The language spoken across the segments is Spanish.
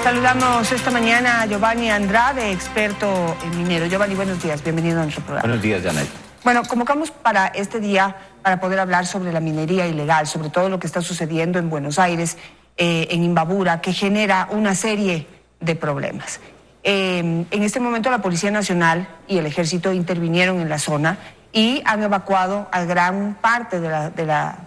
Saludamos esta mañana a Giovanni Andrade, experto en minero. Giovanni, buenos días, bienvenido a nuestro programa. Buenos días, Janet. Bueno, convocamos para este día para poder hablar sobre la minería ilegal, sobre todo lo que está sucediendo en Buenos Aires, en Imbabura, que genera una serie de problemas. En este momento la Policía Nacional y el Ejército intervinieron en la zona y han evacuado a gran parte de la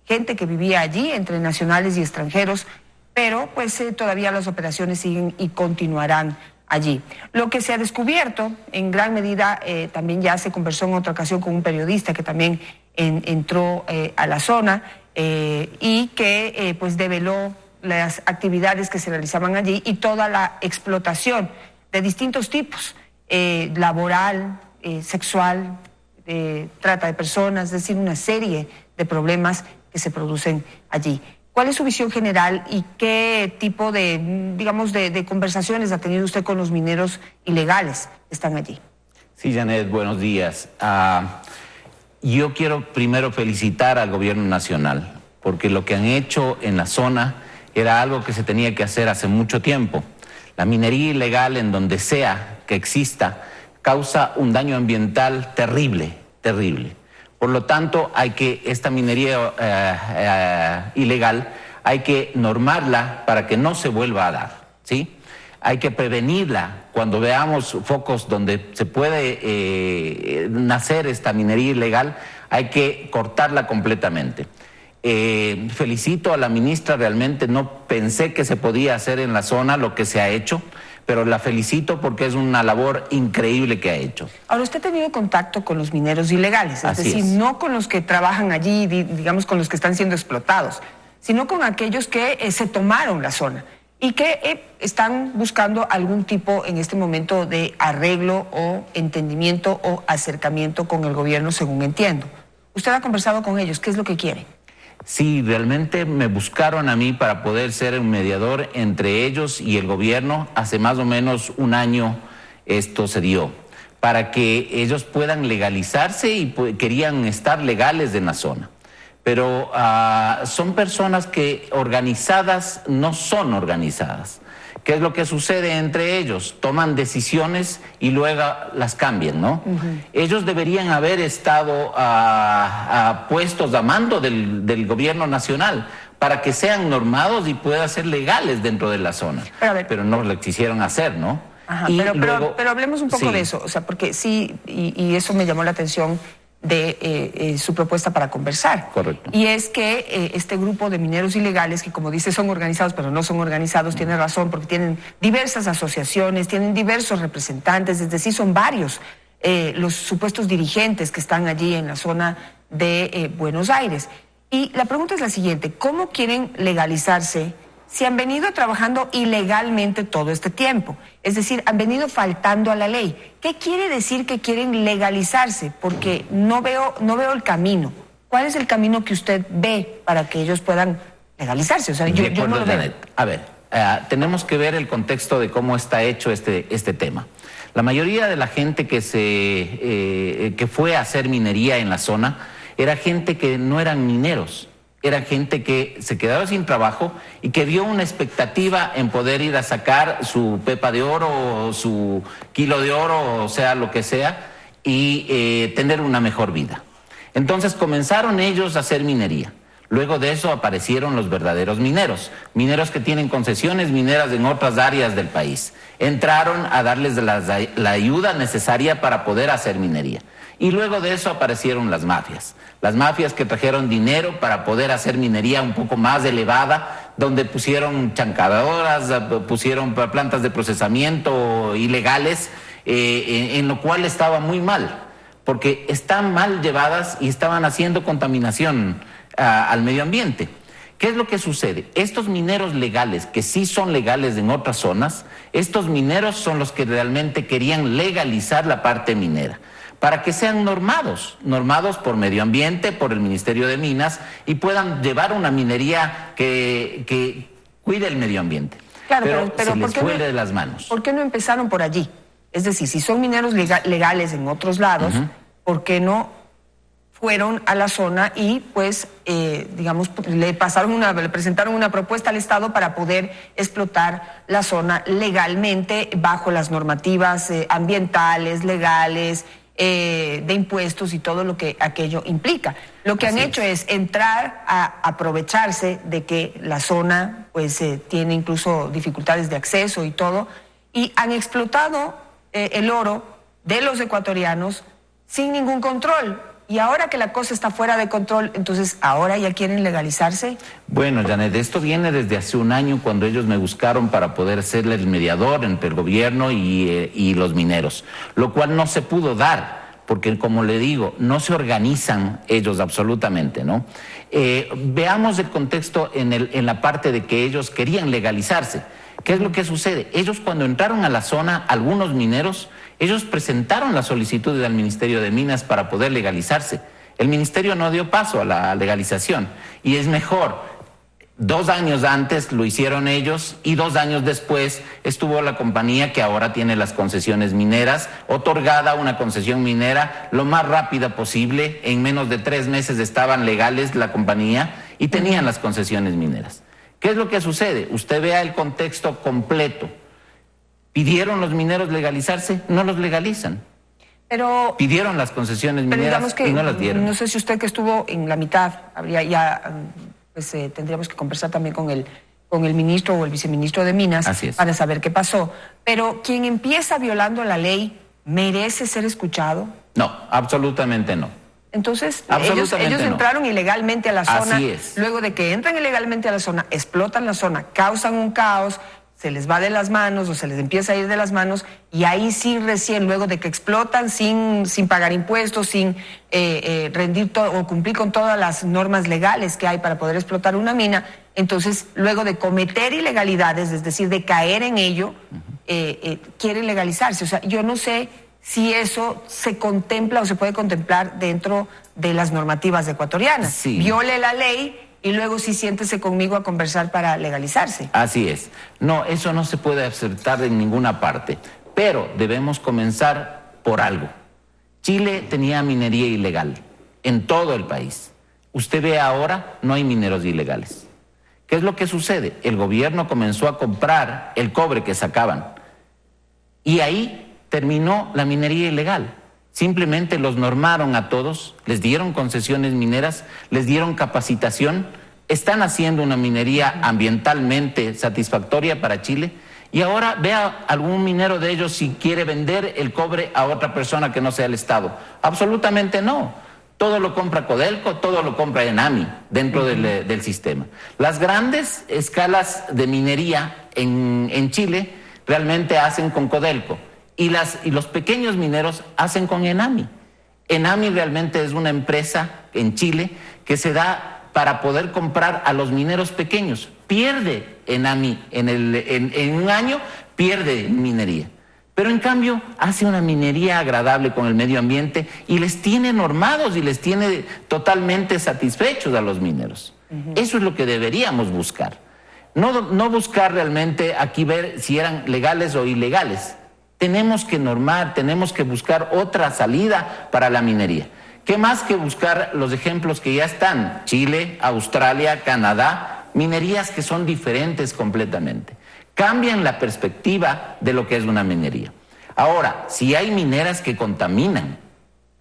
gente que vivía allí, entre nacionales y extranjeros, pero pues todavía las operaciones siguen y continuarán allí. Lo que se ha descubierto, en gran medida, también ya se conversó en otra ocasión con un periodista que también entró a la zona y que pues develó las actividades que se realizaban allí y toda la explotación de distintos tipos, laboral, sexual, trata de personas, es decir, una serie de problemas que se producen allí. ¿Cuál es su visión general y qué tipo de, digamos, de conversaciones ha tenido usted con los mineros ilegales que están allí? Sí, Janet, buenos días. Yo quiero primero felicitar al gobierno nacional, porque lo que han hecho en la zona era algo que se tenía que hacer hace mucho tiempo. La minería ilegal, en donde sea que exista, causa un daño ambiental terrible, terrible. Por lo tanto, esta minería ilegal hay que normarla para que no se vuelva a dar, ¿sí? Hay que prevenirla cuando veamos focos donde se puede nacer esta minería ilegal, hay que cortarla completamente. Felicito a la ministra, realmente no pensé que se podía hacer en la zona lo que se ha hecho, pero la felicito porque es una labor increíble que ha hecho. Ahora, usted ha tenido contacto con los mineros ilegales, es decir, no con los que trabajan allí, digamos, con los que están siendo explotados, sino con aquellos que se tomaron la zona y que están buscando algún tipo en este momento de arreglo o entendimiento o acercamiento con el gobierno, según entiendo. ¿Usted ha conversado con ellos? ¿Qué es lo que quieren? Sí, realmente me buscaron a mí para poder ser un mediador entre ellos y el gobierno. Hace más o menos un año esto se dio, para que ellos puedan legalizarse y querían estar legales en la zona. Pero son personas que organizadas no son organizadas. ¿Qué es lo que sucede entre ellos? Toman decisiones y luego las cambian, ¿no? Ellos deberían haber estado puestos a mando del gobierno nacional para que sean normados y puedan ser legales dentro de la zona. Pero no lo quisieron hacer, ¿no? Ajá, pero hablemos un poco de eso, o sea, porque sí, y eso me llamó la atención de su propuesta para conversar. Correcto. Y es que este grupo de mineros ilegales, que como dice son organizados, pero no son organizados, tiene razón, porque tienen diversas asociaciones, tienen diversos representantes, es decir, son varios los supuestos dirigentes que están allí en la zona de Buenos Aires. Y la pregunta es la siguiente: ¿cómo quieren legalizarse si han venido trabajando ilegalmente todo este tiempo? Es decir, han venido faltando a la ley. ¿Qué quiere decir que quieren legalizarse? Porque no veo el camino. ¿Cuál es el camino que usted ve para que ellos puedan legalizarse? O sea, yo no lo veo. A ver, tenemos que ver el contexto de cómo está hecho este tema. La mayoría de la gente que fue a hacer minería en la zona era gente que no eran mineros. Era gente que se quedaba sin trabajo y que vio una expectativa en poder ir a sacar su pepa de oro o su kilo de oro, o sea, lo que sea, y tener una mejor vida. Entonces comenzaron ellos a hacer minería. Luego de eso aparecieron los verdaderos mineros, mineros que tienen concesiones mineras en otras áreas del país. Entraron a darles la ayuda necesaria para poder hacer minería. Y luego de eso aparecieron las mafias que trajeron dinero para poder hacer minería un poco más elevada, donde pusieron chancadoras, pusieron plantas de procesamiento ilegales, en lo cual estaba muy mal, porque están mal llevadas y estaban haciendo contaminación al medio ambiente. ¿Qué es lo que sucede? Estos mineros legales, que sí son legales en otras zonas, estos mineros son los que realmente querían legalizar la parte minera, para que sean normados por medio ambiente, por el Ministerio de Minas, y puedan llevar una minería que cuide el medio ambiente. Claro, pero se les fue de las manos. ¿Por qué no empezaron por allí? Es decir, si son mineros legales en otros lados, ¿por qué no fueron a la zona y pues, digamos, le presentaron una propuesta al Estado para poder explotar la zona legalmente bajo las normativas ambientales, legales, de impuestos y todo lo que aquello implica. Lo que han hecho es entrar a aprovecharse de que la zona pues tiene incluso dificultades de acceso y todo, y han explotado el oro de los ecuatorianos sin ningún control. Y ahora que la cosa está fuera de control, entonces ahora ya quieren legalizarse. Bueno, Janet, esto viene desde hace un año cuando ellos me buscaron para poder ser el mediador entre el gobierno y los mineros, lo cual no se pudo dar, porque como le digo, no se organizan ellos absolutamente, ¿no? Veamos el contexto en la parte de que ellos querían legalizarse. ¿Qué es lo que sucede? Ellos cuando entraron a la zona, algunos mineros, ellos presentaron la solicitud al Ministerio de Minas para poder legalizarse. El ministerio no dio paso a la legalización y es mejor. 2 años antes lo hicieron ellos y 2 años después estuvo la compañía que ahora tiene las concesiones mineras, otorgada una concesión minera lo más rápida posible. En menos de 3 meses estaban legales la compañía y tenían las concesiones mineras. ¿Qué es lo que sucede? Usted vea el contexto completo. ¿Pidieron los mineros legalizarse? No los legalizan. Pero pidieron las concesiones mineras y no las dieron. No sé si usted, que estuvo en la mitad, habría ya, pues tendríamos que conversar también con el ministro o el viceministro de Minas para saber qué pasó. Pero quien empieza violando la ley, ¿merece ser escuchado? No, absolutamente no. Entonces, ellos entraron ilegalmente a la zona. Así es. Luego de que entran ilegalmente a la zona, explotan la zona, causan un caos, se les va de las manos o se les empieza a ir de las manos, y ahí sí recién, luego de que explotan sin pagar impuestos, sin rendir o cumplir con todas las normas legales que hay para poder explotar una mina, entonces luego de cometer ilegalidades, es decir, de caer en ello, quieren legalizarse. O sea, yo no sé si eso se contempla o se puede contemplar dentro de las normativas ecuatorianas. Sí. Viole la ley y luego sí siéntese conmigo a conversar para legalizarse. Así es. No, eso no se puede aceptar en ninguna parte, pero debemos comenzar por algo. Chile tenía minería ilegal en todo el país. Usted ve ahora, no hay mineros ilegales. ¿Qué es lo que sucede? El gobierno comenzó a comprar el cobre que sacaban y ahí terminó la minería ilegal. Simplemente los normaron a todos, les dieron concesiones mineras, les dieron capacitación, están haciendo una minería ambientalmente satisfactoria para Chile, y ahora vea algún minero de ellos si quiere vender el cobre a otra persona que no sea el Estado. Absolutamente no. Todo lo compra Codelco, todo lo compra ENAMI dentro del sistema. Las grandes escalas de minería en Chile realmente hacen con Codelco. Y los pequeños mineros hacen con ENAMI. ENAMI realmente es una empresa en Chile que se da para poder comprar a los mineros pequeños. Pierde ENAMI en un año, pierde minería. Pero en cambio hace una minería agradable con el medio ambiente y les tiene normados y les tiene totalmente satisfechos a los mineros. Eso es lo que deberíamos buscar. No buscar realmente aquí ver si eran legales o ilegales. Tenemos que normar, tenemos que buscar otra salida para la minería. ¿Qué más que buscar los ejemplos que ya están? Chile, Australia, Canadá, minerías que son diferentes completamente. Cambian la perspectiva de lo que es una minería. Ahora, si hay mineras que contaminan,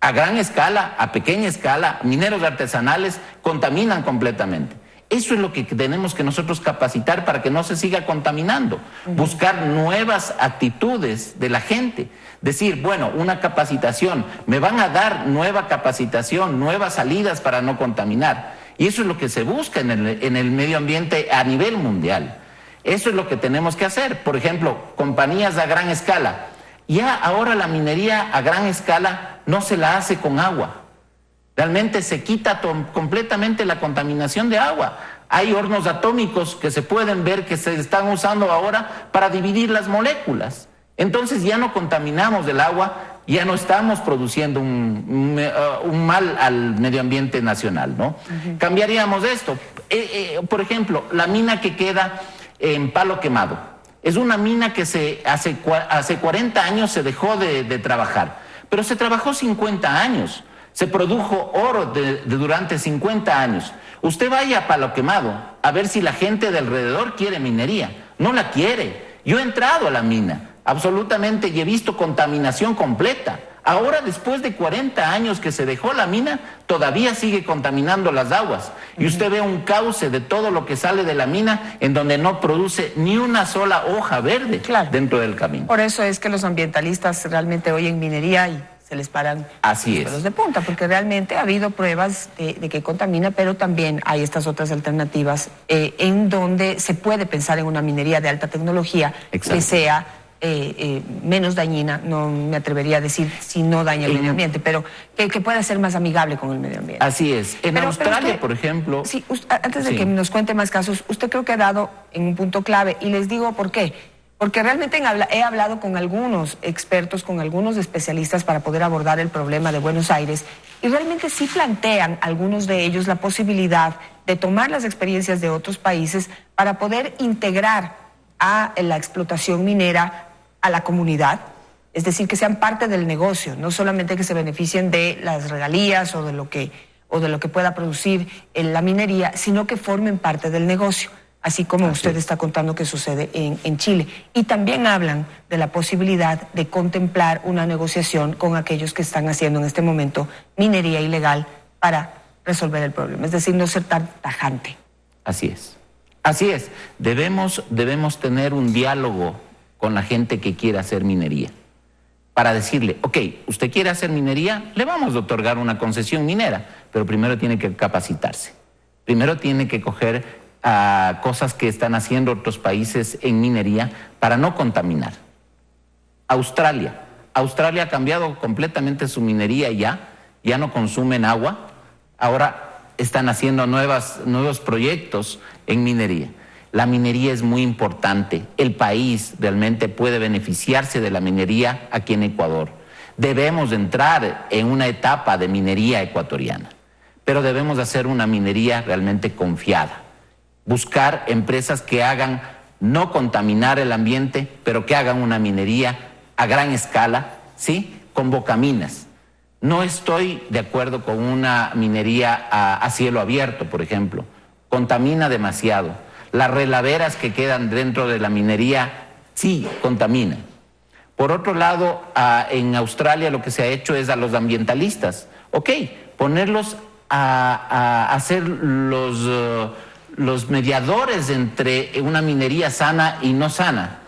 a gran escala, a pequeña escala, mineros artesanales contaminan completamente. Eso es lo que tenemos que nosotros capacitar para que no se siga contaminando. Buscar nuevas actitudes de la gente. Decir, bueno, una capacitación, me van a dar nueva capacitación, nuevas salidas para no contaminar. Y eso es lo que se busca en el medio ambiente a nivel mundial. Eso es lo que tenemos que hacer. Por ejemplo, compañías a gran escala. Ya ahora la minería a gran escala no se la hace con agua. Realmente se quita completamente la contaminación de agua. Hay hornos atómicos que se pueden ver que se están usando ahora para dividir las moléculas. Entonces ya no contaminamos el agua, ya no estamos produciendo un mal al medio ambiente nacional, ¿no? Cambiaríamos esto. Por ejemplo, la mina que queda en Palo Quemado. Es una mina que hace 40 años se dejó de trabajar, pero se trabajó 50 años. Se produjo oro durante 50 años. Usted vaya a Palo Quemado a ver si la gente de alrededor quiere minería. No la quiere. Yo he entrado a la mina, absolutamente, y he visto contaminación completa. Ahora, después de 40 años que se dejó la mina, todavía sigue contaminando las aguas. Y usted ve un cauce de todo lo que sale de la mina en donde no produce ni una sola hoja verde dentro del camino. Por eso es que los ambientalistas realmente oyen minería y se les paran los pelos de punta, porque realmente ha habido pruebas de que contamina, pero también hay estas otras alternativas en donde se puede pensar en una minería de alta tecnología que sea menos dañina. No me atrevería a decir si no daña el medio ambiente, pero que pueda ser más amigable con el medio ambiente. Así es. En Australia, usted, por ejemplo... Sí, antes de que nos cuente más casos, usted creo que ha dado en un punto clave, y les digo por qué. Porque realmente he hablado con algunos expertos, con algunos especialistas para poder abordar el problema de Buenos Aires, y realmente sí plantean algunos de ellos la posibilidad de tomar las experiencias de otros países para poder integrar a la explotación minera a la comunidad, es decir, que sean parte del negocio, no solamente que se beneficien de las regalías o de lo que pueda producir la minería, sino que formen parte del negocio, así como usted está contando que sucede en Chile. Y también hablan de la posibilidad de contemplar una negociación con aquellos que están haciendo en este momento minería ilegal para resolver el problema, es decir, no ser tan tajante. Así es. Así es. Debemos tener un diálogo con la gente que quiere hacer minería, para decirle, ok, usted quiere hacer minería, le vamos a otorgar una concesión minera, pero primero tiene que capacitarse, primero tiene que coger cosas que están haciendo otros países en minería para no contaminar. Australia ha cambiado completamente su minería, ya no consumen agua, ahora están haciendo nuevos proyectos en minería. La minería es muy importante. El país realmente puede beneficiarse de la minería aquí en Ecuador. Debemos entrar en una etapa de minería ecuatoriana, pero debemos hacer una minería realmente confiada. Buscar empresas que hagan, no contaminar el ambiente, pero que hagan una minería a gran escala, ¿sí? Con bocaminas. No estoy de acuerdo con una minería a cielo abierto, por ejemplo. Contamina demasiado. Las relaveras que quedan dentro de la minería sí contaminan. Por otro lado, en Australia lo que se ha hecho es a los ambientalistas, ponerlos a hacer los mediadores entre una minería sana y no sana.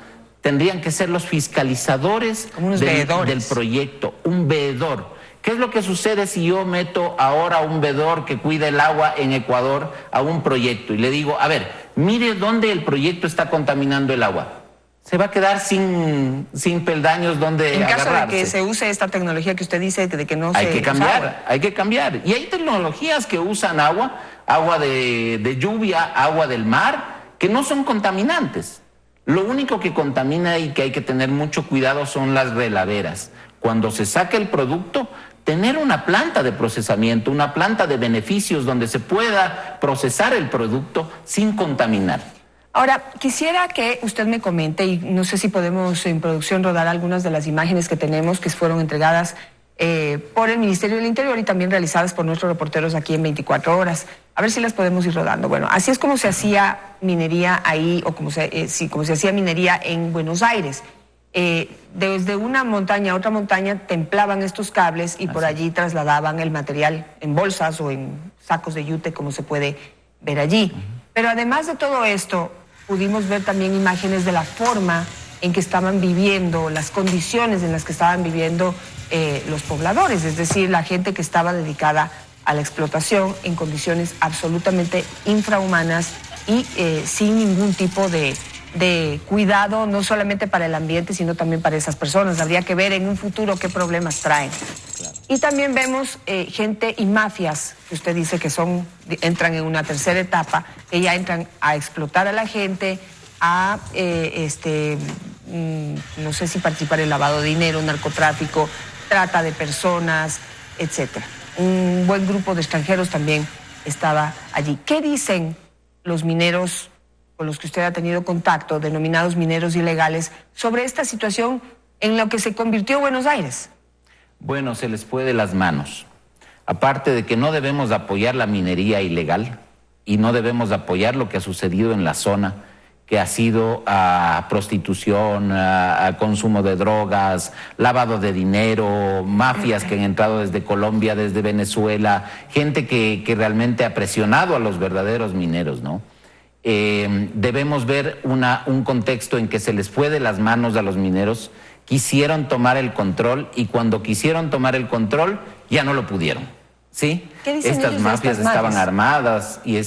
Tendrían que ser los fiscalizadores del proyecto, un veedor. ¿Qué es lo que sucede si yo meto ahora un veedor que cuida el agua en Ecuador a un proyecto y le digo, a ver, mire dónde el proyecto está contaminando el agua? Se va a quedar sin peldaños donde agarrarse. En caso de que se use esta tecnología que usted dice, de que no se... Hay que cambiar. Y hay tecnologías que usan agua de lluvia, agua del mar, que no son contaminantes. Lo único que contamina y que hay que tener mucho cuidado son las relaveras. Cuando se saca el producto, tener una planta de procesamiento, una planta de beneficios donde se pueda procesar el producto sin contaminar. Ahora, quisiera que usted me comente, y no sé si podemos en producción rodar algunas de las imágenes que tenemos que fueron entregadas por el Ministerio del Interior y también realizadas por nuestros reporteros aquí en 24 horas. A ver si las podemos ir rodando. Bueno, así es como se hacía minería ahí, o como se hacía minería en Buenos Aires. Desde una montaña a otra montaña templaban estos cables y por allí trasladaban el material en bolsas o en sacos de yute, como se puede ver allí. Pero además de todo esto, pudimos ver también imágenes de la forma en que estaban viviendo, las condiciones en las que estaban viviendo los pobladores, es decir, la gente que estaba dedicada a la explotación en condiciones absolutamente infrahumanas y sin ningún tipo de cuidado, no solamente para el ambiente, sino también para esas personas. Habría que ver en un futuro qué problemas traen. Claro. Y también vemos gente y mafias, que usted dice que entran en una tercera etapa, que ya entran a explotar a la gente, a, no sé si participar en lavado de dinero, narcotráfico, trata de personas, etcétera. Un buen grupo de extranjeros también estaba allí. ¿Qué dicen los mineros con los que usted ha tenido contacto, denominados mineros ilegales, sobre esta situación en la que se convirtió Buenos Aires? Bueno, se les fue de las manos. aparte de que no debemos apoyar la minería ilegal y no debemos apoyar lo que ha sucedido en la zona, que ha sido prostitución, consumo de drogas, lavado de dinero, mafias que han entrado desde Colombia, desde Venezuela, gente que realmente ha presionado a los verdaderos mineros, ¿no? Debemos ver un contexto en que se les fue de las manos a los mineros, quisieron tomar el control y cuando quisieron tomar el control ya no lo pudieron, ¿sí? Estas mafias estaban armadas y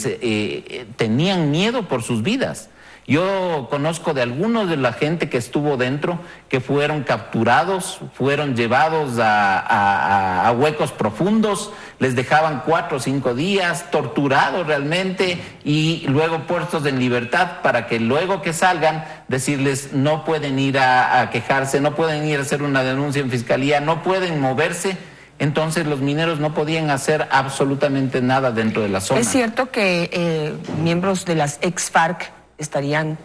tenían miedo por sus vidas. Yo conozco de algunos de la gente que estuvo dentro, que fueron capturados, fueron llevados a huecos profundos, les dejaban 4 o 5 días, torturados realmente, y luego puestos en libertad para que luego que salgan, decirles no pueden ir a quejarse, no pueden ir a hacer una denuncia en fiscalía, no pueden moverse. Entonces los mineros no podían hacer absolutamente nada dentro de la zona. ¿Es cierto que miembros de las ex-FARC estarían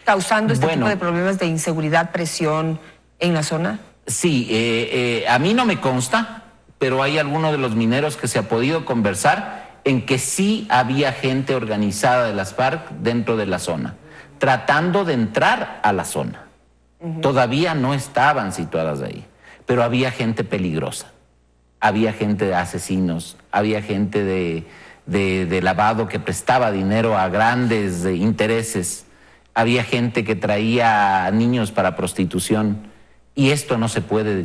causando este tipo de problemas de inseguridad, presión en la zona? Sí, a mí no me consta, pero hay algunos de los mineros que se ha podido conversar en que sí había gente organizada de las FARC dentro de la zona, tratando de entrar a la zona. Todavía no estaban situadas ahí, pero había gente peligrosa, había gente de asesinos, había gente de lavado que prestaba dinero a grandes intereses, había gente que traía niños para prostitución y esto no se puede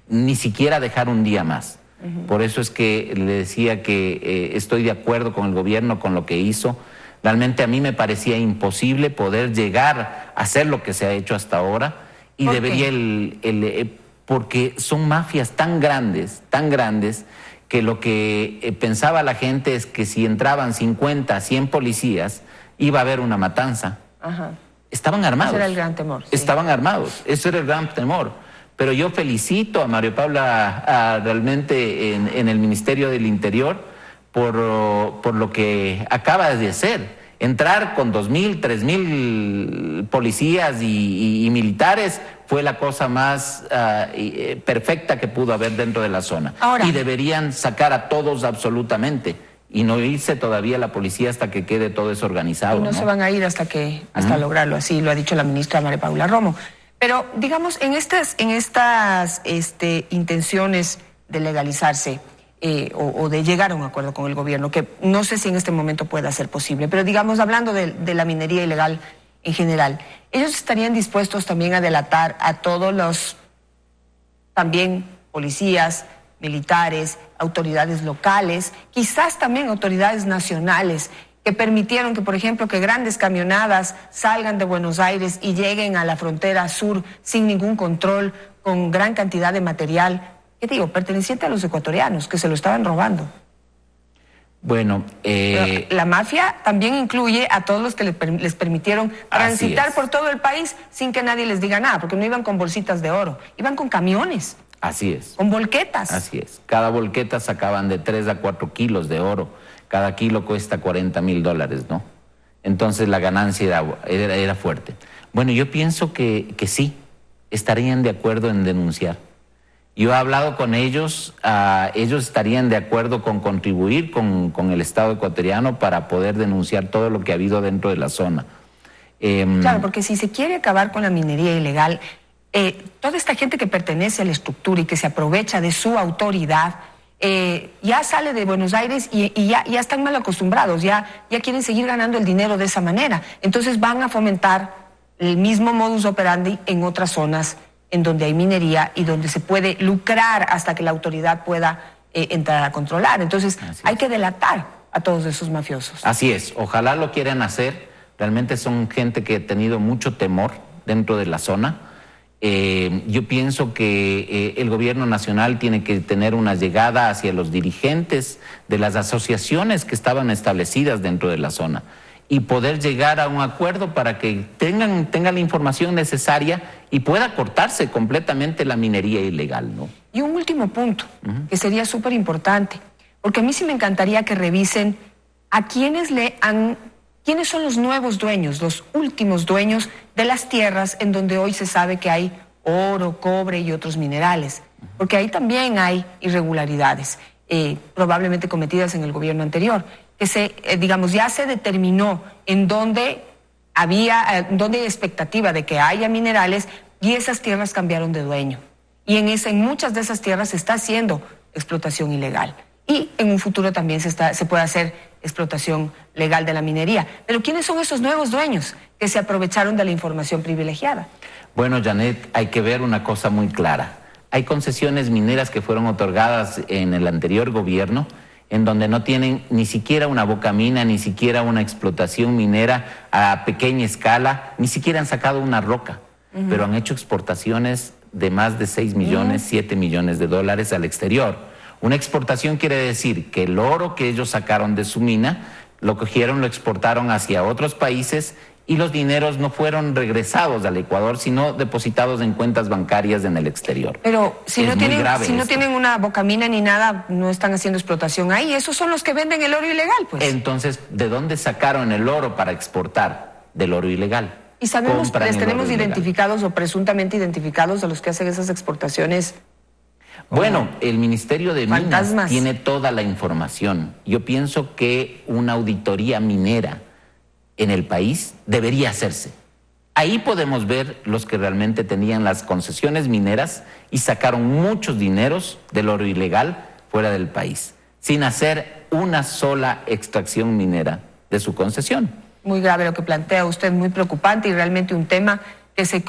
ni siquiera dejar un día más. Por eso es que le decía que estoy de acuerdo con el gobierno, con lo que hizo. Realmente a mí me parecía imposible poder llegar a hacer lo que se ha hecho hasta ahora y debería porque son mafias tan grandes, que lo que pensaba la gente es que si entraban 50, 100 policías, iba a haber una matanza. Estaban armados. Ese era el gran temor. Sí. Estaban armados, ese era el gran temor. Pero yo felicito a Mario Paula realmente en el Ministerio del Interior por lo que acaba de hacer. Entrar con 2.000, 3.000 policías y militares fue la cosa más perfecta que pudo haber dentro de la zona. Ahora, y deberían sacar a todos absolutamente y no irse todavía la policía hasta que quede todo eso organizado. Y no se van a ir hasta lograrlo, así lo ha dicho la ministra María Paula Romo. Pero digamos, en estas intenciones de legalizarse, o de llegar a un acuerdo con el gobierno, que no sé si en este momento pueda ser posible, pero digamos, hablando de la minería ilegal en general, ellos estarían dispuestos también a delatar a todos los, también policías, militares, autoridades locales, quizás también autoridades nacionales, que permitieron que, por ejemplo, que grandes camionadas salgan de Buenos Aires y lleguen a la frontera sur sin ningún control, con gran cantidad de material, ¿qué digo?, perteneciente a los ecuatorianos, que se lo estaban robando. Bueno, la mafia también incluye a todos los que les permitieron transitar por todo el país sin que nadie les diga nada, porque no iban con bolsitas de oro, iban con camiones. Así es. Con volquetas. Así es. Cada volqueta sacaban de 3 a 4 kilos de oro. Cada kilo cuesta $40,000, ¿no? Entonces la ganancia era fuerte. Bueno, yo pienso que sí, estarían de acuerdo en denunciar. Yo he hablado con ellos, ellos estarían de acuerdo con contribuir con el Estado ecuatoriano para poder denunciar todo lo que ha habido dentro de la zona. Claro, porque si se quiere acabar con la minería ilegal, toda esta gente que pertenece a la estructura y que se aprovecha de su autoridad, ya sale de Buenos Aires y ya están mal acostumbrados, ya quieren seguir ganando el dinero de esa manera. Entonces van a fomentar el mismo modus operandi en otras zonas en donde hay minería y donde se puede lucrar hasta que la autoridad pueda entrar a controlar. Entonces hay que delatar a todos esos mafiosos. Así es, ojalá lo quieran hacer. Realmente son gente que ha tenido mucho temor dentro de la zona. Yo pienso que el gobierno nacional tiene que tener una llegada hacia los dirigentes de las asociaciones que estaban establecidas dentro de la zona y poder llegar a un acuerdo para que tengan la información necesaria y pueda cortarse completamente la minería ilegal, ¿no? Y un último punto, que sería súper importante, porque a mí sí me encantaría que revisen a quiénes son los nuevos dueños, los últimos dueños de las tierras en donde hoy se sabe que hay oro, cobre y otros minerales, porque ahí también hay irregularidades. probablemente cometidas en el gobierno anterior, que digamos, ya se determinó en dónde hay expectativa de que haya minerales y esas tierras cambiaron de dueño. Y en muchas de esas tierras se está haciendo explotación ilegal. Y en un futuro también se puede hacer explotación legal de la minería. Pero ¿quiénes son esos nuevos dueños que se aprovecharon de la información privilegiada? Bueno, Janet, hay que ver una cosa muy clara. Hay concesiones mineras que fueron otorgadas en el anterior gobierno, en donde no tienen ni siquiera una bocamina, ni siquiera una explotación minera a pequeña escala, ni siquiera han sacado una roca, pero han hecho exportaciones de más de 6 millones, 7 millones de dólares al exterior. Una exportación quiere decir que el oro que ellos sacaron de su mina, lo cogieron, lo exportaron hacia otros países y los dineros no fueron regresados al Ecuador, sino depositados en cuentas bancarias en el exterior. Pero si no tienen una bocamina ni nada, no están haciendo explotación ahí. Esos son los que venden el oro ilegal, pues. Entonces, ¿de dónde sacaron el oro para exportar? Del oro ilegal. Y sabemos, les tenemos identificados o presuntamente identificados a los que hacen esas exportaciones. Bueno, el Ministerio de Minas tiene toda la información. Yo pienso que una auditoría minera en el país debería hacerse. Ahí podemos ver los que realmente tenían las concesiones mineras y sacaron muchos dineros del oro ilegal fuera del país, sin hacer una sola extracción minera de su concesión. Muy grave lo que plantea usted, muy preocupante y realmente un tema que se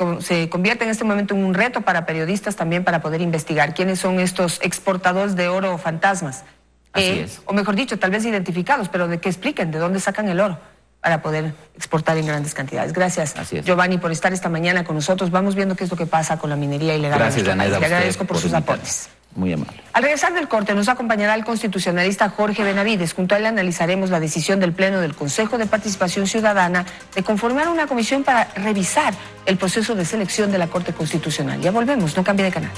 convierte en este momento en un reto para periodistas también para poder investigar quiénes son estos exportadores de oro fantasmas. Así es. O mejor dicho, tal vez identificados, pero de que expliquen de dónde sacan el oro para poder exportar en grandes cantidades. Gracias, Giovanni, por estar esta mañana con nosotros. Vamos viendo qué es lo que pasa con la minería ilegal. Gracias, en nuestro país. Le agradezco por sus aportes. Muy amable. Al regresar del corte nos acompañará el constitucionalista Jorge Benavides. Junto a él analizaremos la decisión del Pleno del Consejo de Participación Ciudadana de conformar una comisión para revisar el proceso de selección de la Corte Constitucional. Ya volvemos, no cambie de canal.